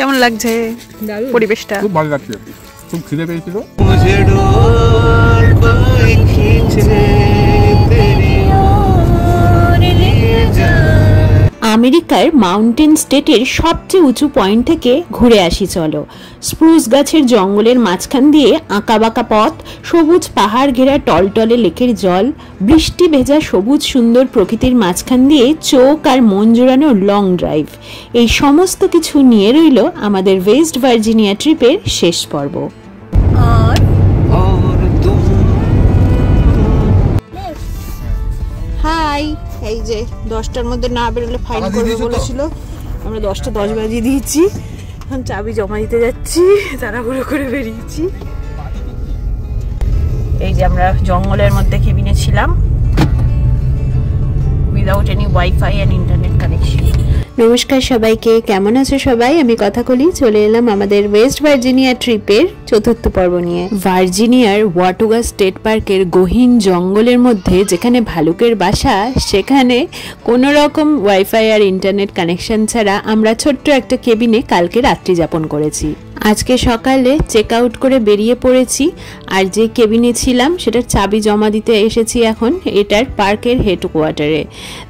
কেমন লাগছে পরিবেশটা? খুব ভালো লাগছে, খুব খিদে পেয়েছিল। আমেরিকার মাউন্টেন স্টেটের সবচেয়ে উঁচু পয়েন্ট থেকে ঘুরে আসি চলো। স্প্রুস গাছের জঙ্গলের মাঝখান দিয়ে আঁকাবাঁকা পথ, সবুজ পাহাড় ঘেরা টলটলে লেকের জল, বৃষ্টি ভেজা সবুজ সুন্দর প্রকৃতির মাঝখান দিয়ে চোখ আর মন জোড়ানো লং ড্রাইভ, এই সমস্ত কিছু নিয়ে রইল আমাদের ওয়েস্ট ভার্জিনিয়া ট্রিপের শেষ পর্ব। হাই, এই যে 10টার মধ্যে না বেরোলে ফাইন করবে বলেছিল, আমরা 10টা 10 বাজিয়ে দিয়েছি। এখন চাবি জমা দিতে যাচ্ছি, তাড়াহুড়ো করে বেরিয়েছি। এই যে আমরা জঙ্গলের মধ্যে কেবিনে ছিলাম, without any WiFi and internet connection. নমস্কার সবাইকে, কেমন আছো সবাই? আমি কথাকলি চলে এলাম আমাদের ওয়েস্ট ভার্জিনিয়া ট্রিপের চতুর্থ পর্ব নিয়ে। ভার্জিনিয়ার ওয়াটোগা স্টেট পার্কের গহীন জঙ্গলের মধ্যে যেখানে ভালুকের বাসা, সেখানে কোনো রকম ওয়াইফাই আর ইন্টারনেট কানেকশন ছাড়া আমরা ছোট্ট একটা কেবিনে কালকে রাত্রি যাপন করেছি। আজকে সকালে চেক আউট করে বেরিয়ে পড়েছি, আর যে কেবিনে ছিলাম সেটার চাবি জমা দিতে এসেছি এখন এটার পার্কের হেডকোয়ার্টারে।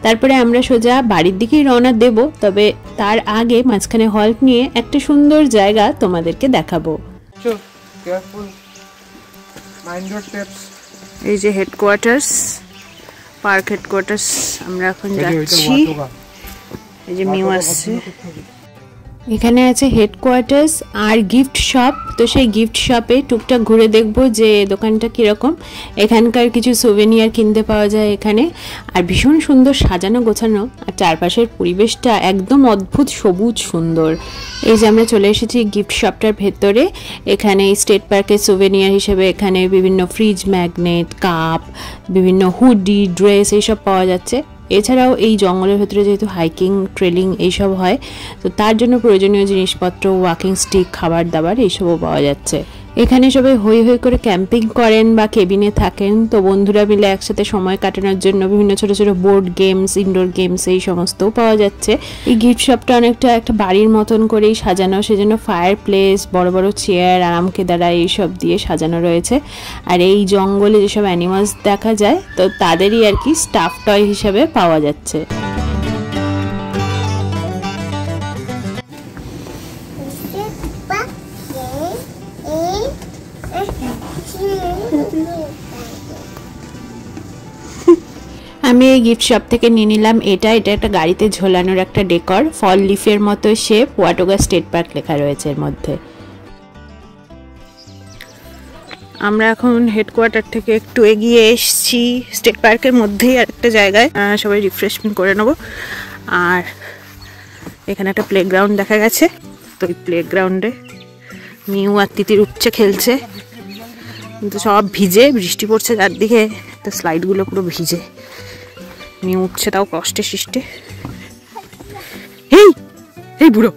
তারপরে আমরা সোজা বাড়ির দিকেই রওনা দেব, তবে তার আগে মাঝখানে হল্ট নিয়ে একটা সুন্দর জায়গা তোমাদেরকে দেখাবো। এই যে হেডকোয়ার্টার্স, পার্ক হেডকোয়ার্টার্স, আমরা এখন যাচ্ছি। এই যে মিউ আসছে, এখানে আছে হেডকোয়ার্টার্স আর গিফট শপ। তো সেই গিফট শপে টুকটাক ঘুরে দেখব যে দোকানটা কীরকম, এখানকার কিছু সোভেনিয়ার কিনতে পাওয়া যায় এখানে। আর ভীষণ সুন্দর সাজানো গোছানো, আর চারপাশের পরিবেশটা একদম অদ্ভুত সবুজ সুন্দর। এই যে আমরা চলে এসেছি গিফট শপটার ভেতরে। এখানে স্টেট পার্কের সোভেনিয়ার হিসেবে এখানে বিভিন্ন ফ্রিজ ম্যাগনেট, কাপ, বিভিন্ন হুডি, ড্রেস এইসব পাওয়া যাচ্ছে। এছাড়াও এই জঙ্গলের ভেতরে যেহেতু হাইকিং ট্রেলিং এইসব হয়, তো তার জন্য প্রয়োজনীয় জিনিসপত্র, ওয়াকিং স্টিক, খাবার দাবার এইসবও পাওয়া যাচ্ছে। এখানে সবাই হই হই করে ক্যাম্পিং করেন বা কেবিনে থাকেন, তো বন্ধুরা মিলে একসাথে সময় কাটানোর জন্য বিভিন্ন ছোট ছোট বোর্ড গেমস, ইনডোর গেমস এই সমস্তও পাওয়া যাচ্ছে। এই গিফট শপটা অনেকটা একটা বাড়ির মতন করেই সাজানো, সেজন্য ফায়ার প্লেস, বড় বড় চেয়ার, আরাম কেদারা এইসব দিয়ে সাজানো রয়েছে। আর এই জঙ্গলে যেসব অ্যানিমালস দেখা যায়, তো তাদেরই আর কি স্টাফ টয় হিসেবে পাওয়া যাচ্ছে। আমি এই গিফট শপ থেকে নিয়ে নিলাম এটা একটা গাড়িতে ঝোলানোর একটা ডেকর, ফল লিফের মতো শেপ, ওয়াটোগা স্টেট পার্ক লেখা রয়েছে এর মধ্যে। আমরা এখন হেডকোয়ার্টার থেকে একটু এগিয়ে এসেছি স্টেট পার্কের মধ্যেই আরেকটা জায়গায়, সবাই রিফ্রেশমেন্ট করে নেব। আর এখানে একটা প্লেগ্রাউন্ড দেখা গেছে, তো এই প্লেগ্রাউন্ডে মিউ আর তিতির উঠছে, খেলছে, কিন্তু সব ভিজে, বৃষ্টি পড়ছে চারদিকে, তো স্লাইডগুলো পুরো ভিজে। মিউ উঠছে তাও কষ্টে সৃষ্টে। এই এই বুড়ো,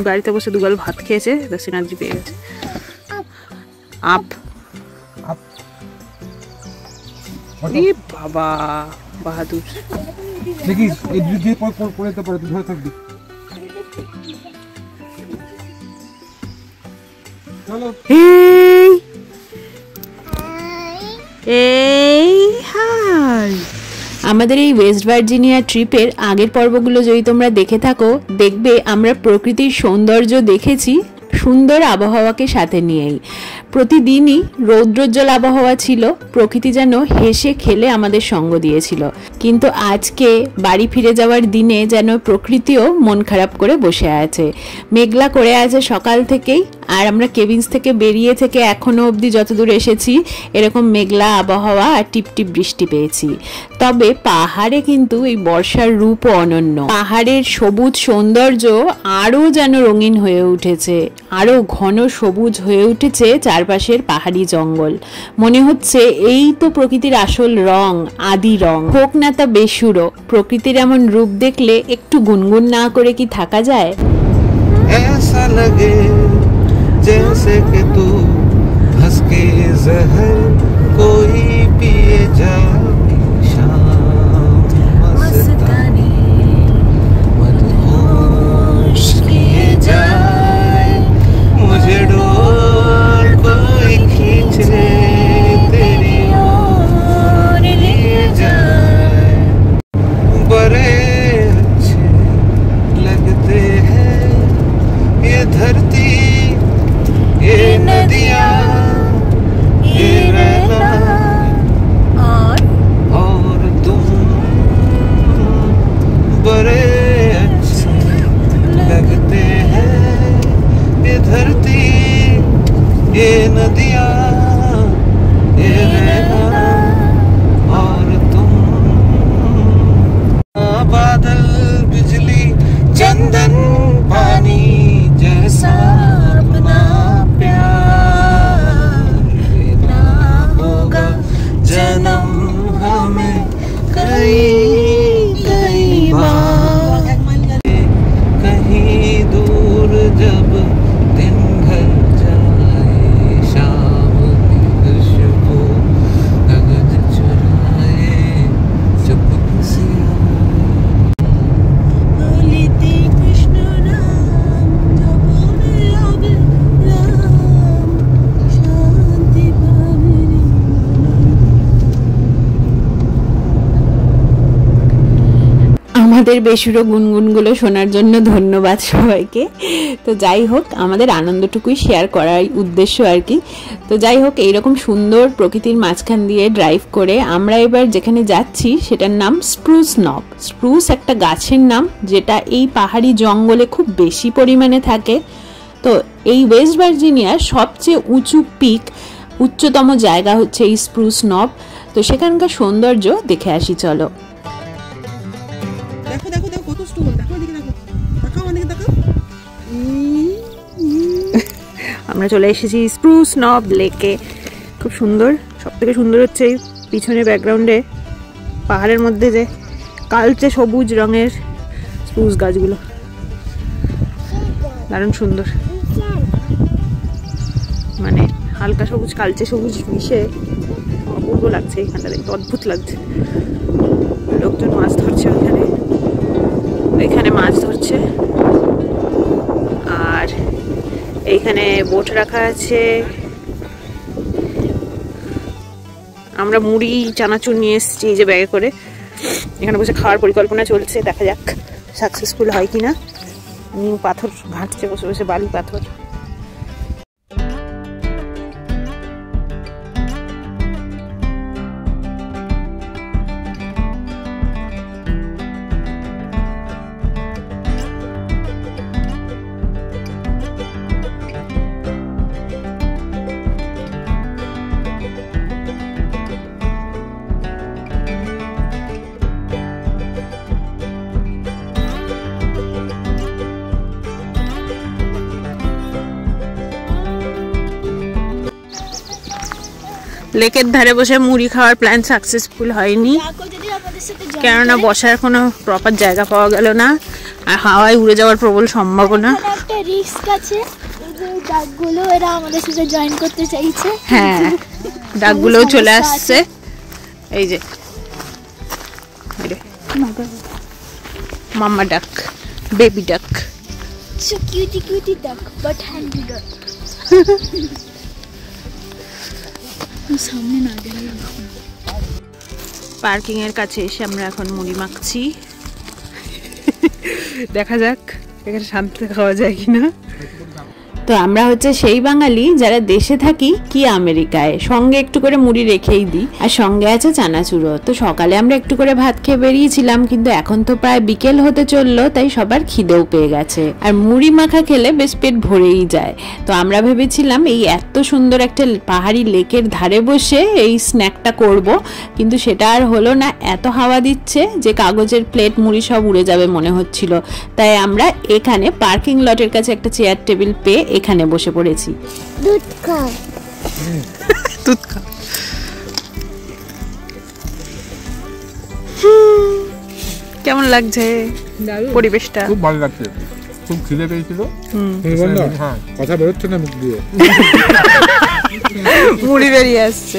গাড়িতে বসে দুগাল ভাত খেয়েছে, বেশ এনার্জি পেয়ে গেছে। আপ বাবা বাহাদুর, দেখিস এই দুধে পড়তে পারে, তুই ধরে থাকবি। চলো, এই হাই। আমাদের এই ওয়েস্ট ভার্জিনিয়া ট্রিপের আগের পর্বগুলো যদি তোমরা দেখে থাকো, দেখবে আমরা প্রকৃতির সৌন্দর্য দেখেছি সুন্দর আবহাওয়াকে সাথে নিয়েই। প্রতিদিনই রৌদ্রোজ্জ্বল আবহাওয়া ছিল, প্রকৃতি যেন হেসে খেলে আমাদের সঙ্গ দিয়েছিল। কিন্তু আজকে বাড়ি ফিরে যাওয়ার দিনে যেন প্রকৃতিও মন খারাপ করে বসে আছে, মেঘলা করে আছে সকাল থেকেই। আর আমরা কেবিনস থেকে বেরিয়ে থেকে এখনো অবধি যতদূর এসেছি এরকম মেঘলা আবহাওয়া আর টিপটিপ বৃষ্টি পেয়েছি। তবে পাহাড়ে কিন্তু এই বর্ষার রূপও অনন্য, পাহাড়ের সবুজ সৌন্দর্য আরও যেন রঙিন হয়ে উঠেছে, আরও ঘন সবুজ হয়ে উঠেছে চারপাশের পাহাড়ি জঙ্গল। মনে হচ্ছে এই তো প্রকৃতির আসল রং, আদি রং। হোক না তা বেসুরো, প্রকৃতির এমন রূপ দেখলে একটু গুনগুন না করে কি থাকা যায়? ऐसा लगे जैसे कि तू हंस के जहर कोई पिए जा शांति। আমাদের বেসুরো গুনগুনগুলো শোনার জন্য ধন্যবাদ সবাইকে। তো যাই হোক, আমাদের আনন্দটুকুই শেয়ার করার উদ্দেশ্য আর কি। তো যাই হোক, এইরকম সুন্দর প্রকৃতির মাঝখান দিয়ে ড্রাইভ করে আমরা এবার যেখানে যাচ্ছি সেটার নাম স্প্রুস নব। স্প্রুস একটা গাছের নাম যেটা এই পাহাড়ি জঙ্গলে খুব বেশি পরিমাণে থাকে। তো এই ওয়েস্ট ভার্জিনিয়ার সবচেয়ে উঁচু পিক, উচ্চতম জায়গা হচ্ছে এই স্প্রুস নব। তো সেখানকার সৌন্দর্য দেখে আসি চলো। দেখো দেখো দেখো কত স্টোন, দেখো এদিকে দেখো, দেখাও অনেক দেখাও। আমরা চলে এসেছি স্প্রুস নব লেকে। খুব সুন্দর, সব থেকে সুন্দর হচ্ছে এই পিছনে ব্যাকগ্রাউন্ডে পাহাড়ের মধ্যে যে কালচে সবুজ রঙের স্প্রুস গাছগুলো, দারুণ সুন্দর। মানে হালকা সবুজ কালচে সবুজ মিশে অপূর্ব লাগছে এখানটা, দেখতে অদ্ভুত লাগছে। লোকজন মাছ ধরছে ওখানে, এখানে মাছ ধরছে। আর এইখানে বোট রাখা আছে। আমরা মুড়ি চানাচুর নিয়ে এসেছি এই যে ব্যাগে করে। এখানে বসে খাওয়ার পরিকল্পনা চলছে, দেখা যাক সাকসেসফুল হয় কিনা। পাথর ঘাঁটছে বসে বসে, বালি পাথর। লেকের ধারে বসে মুড়ি খাওয়ার প্ল্যান সাকসেসফুল হয়নি, কেননা বসার কোনো প্রপার জায়গা পাওয়া গেল না, আর হাওয়ায় উড়ে যাওয়ার প্রবল সম্ভাবনা। একটা রিস্ক আছে, ডাকগুলো এরা আমাদের সাথে জয়েন করতে চাইছে। হ্যাঁ, ডাকগুলোও চলে আসছে। এই যে মাম্মা ডাক, বেবি ডাক, সো কিউটি কিউটি ডাক বাট হ্যান্ডি ডাক। সামনে না গেলে পার্কিং এর কাছে এসে আমরা এখন মুড়ি মাখছি। দেখা যাক এখানে শান্তিতে খাওয়া যায় কিনা। তো আমরা হচ্ছে সেই বাঙালি যারা দেশে থাকি কি আমেরিকায়, সঙ্গে একটু করে মুড়ি রেখেই দিই, আর সঙ্গে আছে চানাচুরো। তো সকালে আমরা একটু করে ভাত খেয়ে বেরিয়েছিলাম, কিন্তু এখন তো প্রায় বিকেল হতে চললো, তাই সবার খিদেও পেয়ে গেছে। আর মুড়ি মাখা খেলে বেশ পেট ভরেই যায়। তো আমরা ভেবেছিলাম এই এত সুন্দর একটা পাহাড়ি লেকের ধারে বসে এই স্ন্যাকটা করব, কিন্তু সেটা আর হলো না। এত হাওয়া দিচ্ছে যে কাগজের প্লেট মুড়ি সব উড়ে যাবে মনে হচ্ছিল। তাই আমরা এখানে পার্কিং লটের কাছে একটা চেয়ার টেবিল পেয়ে এখানে বসে পড়েছি। দুধ খাও, দুধ খাও। কেমন লাগছে পরিবেশটা? খুব ভালো লাগছে, খুব খিদে পেয়েছিল। হ্যাঁ, কথা বেরোচ্ছে না মুখ দিয়ে, মুড়ি বেরিয়ে আসছে।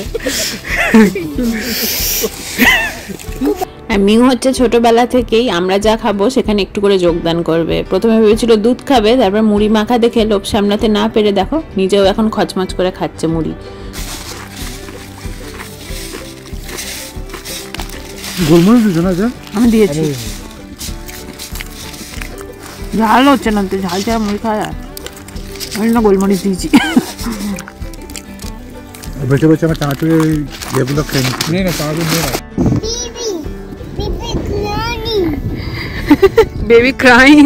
মিউ হচ্ছে ছোটবেলা থেকেই আমরা যা খাবো সেখানে একটু করে যোগদান করবে। প্রথমে ভেবেছিল দুধ খাবে, তারপর মুড়ি মাখা দেখে লোভ সামলাতে না পেরে দেখো নিজেও এখন খচমচ করে খাচ্ছে মুড়ি। গোলমরিচ দিচ্ছ না? আমি দিয়েছি। ঝাল হচ্ছে না, তো ঝাল ছাড়া মুড়ি খাওয়া যায়, আমি না গোলমরিচ দিয়েছি। বেঁচে বেঁচে আমার চানাচুরের ইয়েগুলো খেয়ে নিই না, চানাচুর নিয়ে না। Baby crying.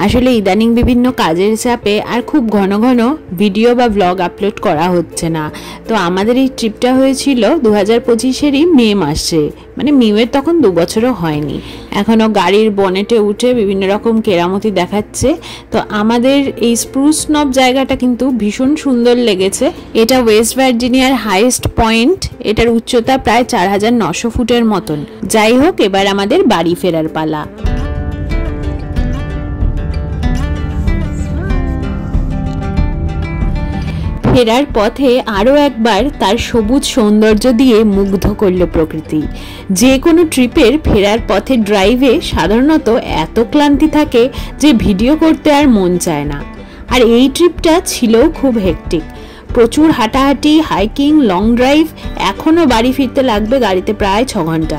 আসলে ইদানিং বিভিন্ন কাজের চাপে আর খুব ঘন ঘন ভিডিও বা ব্লগ আপলোড করা হচ্ছে না। তো আমাদের এই ট্রিপটা হয়েছিল 2025-এরই মে মাসে, মানে মিউয়ের তখন 2 বছরও হয়নি। এখনও গাড়ির বনেটে উঠে বিভিন্ন রকম কেরামতি দেখাচ্ছে। তো আমাদের এই স্প্রুস নব জায়গাটা কিন্তু ভীষণ সুন্দর লেগেছে। এটা ওয়েস্ট ভার্জিনিয়ার হাইয়েস্ট পয়েন্ট, এটার উচ্চতা প্রায় 4900 ফুটের মতন। যাই হোক, এবার আমাদের বাড়ি ফেরার পালা। ফেরার পথে আরও একবার তার সবুজ সৌন্দর্য দিয়ে মুগ্ধ করল প্রকৃতি। যে কোনো ট্রিপের ফেরার পথে ড্রাইভে সাধারণত এত ক্লান্তি থাকে যে ভিডিও করতে আর মন চায় না। আর এই ট্রিপটা ছিল খুব হেক্টিক, প্রচুর হাঁটাহাঁটি, হাইকিং, লং ড্রাইভ। এখনও বাড়ি ফিরতে লাগবে গাড়িতে প্রায় 6 ঘন্টা।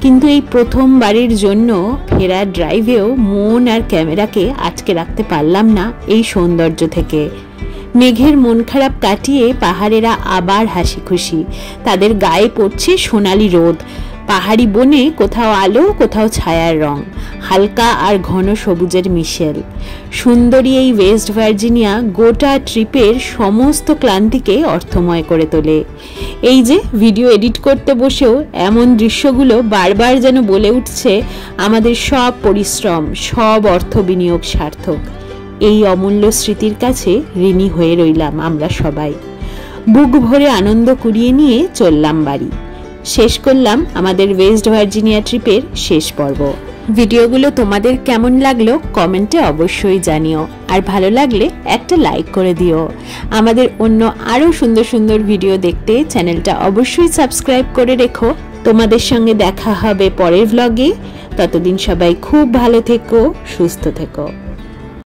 কিন্তু এই প্রথমবারের জন্য ফেরার ড্রাইভেও মন আর ক্যামেরাকে আটকে রাখতে পারলাম না এই সৌন্দর্য থেকে। মেঘের মন খারাপ কাটিয়ে পাহাড়েরা আবার হাসি খুশি, তাদের গায়ে পড়ছে সোনালি রোদ। পাহাড়ি বনে কোথাও আলো, কোথাও ছায়ার রং, হালকা আর ঘন সবুজের মিশেল। সুন্দরী এই ওয়েস্ট ভার্জিনিয়া গোটা ট্রিপের সমস্ত ক্লান্তিকে অর্থময় করে তোলে। এই যে ভিডিও এডিট করতে বসেও এমন দৃশ্যগুলো বারবার যেন বলে উঠছে আমাদের সব পরিশ্রম, সব অর্থ বিনিয়োগ সার্থক। এই অমূল্য স্মৃতির কাছে ঋণী হয়ে রইলাম আমরা সবাই। বুক ভরে আনন্দ কুড়িয়ে নিয়ে চললাম বাড়ি। শেষ করলাম আমাদের ওয়েস্ট ভার্জিনিয়া ট্রিপের শেষ পর্ব। ভিডিওগুলো তোমাদের কেমন লাগলো কমেন্টে অবশ্যই জানিও, আর ভালো লাগলে একটা লাইক করে দিও। আমাদের অন্য আরও সুন্দর সুন্দর ভিডিও দেখতে চ্যানেলটা অবশ্যই সাবস্ক্রাইব করে রেখো। তোমাদের সঙ্গে দেখা হবে পরের ভ্লগে। ততদিন সবাই খুব ভালো থেকো, সুস্থ থেকো।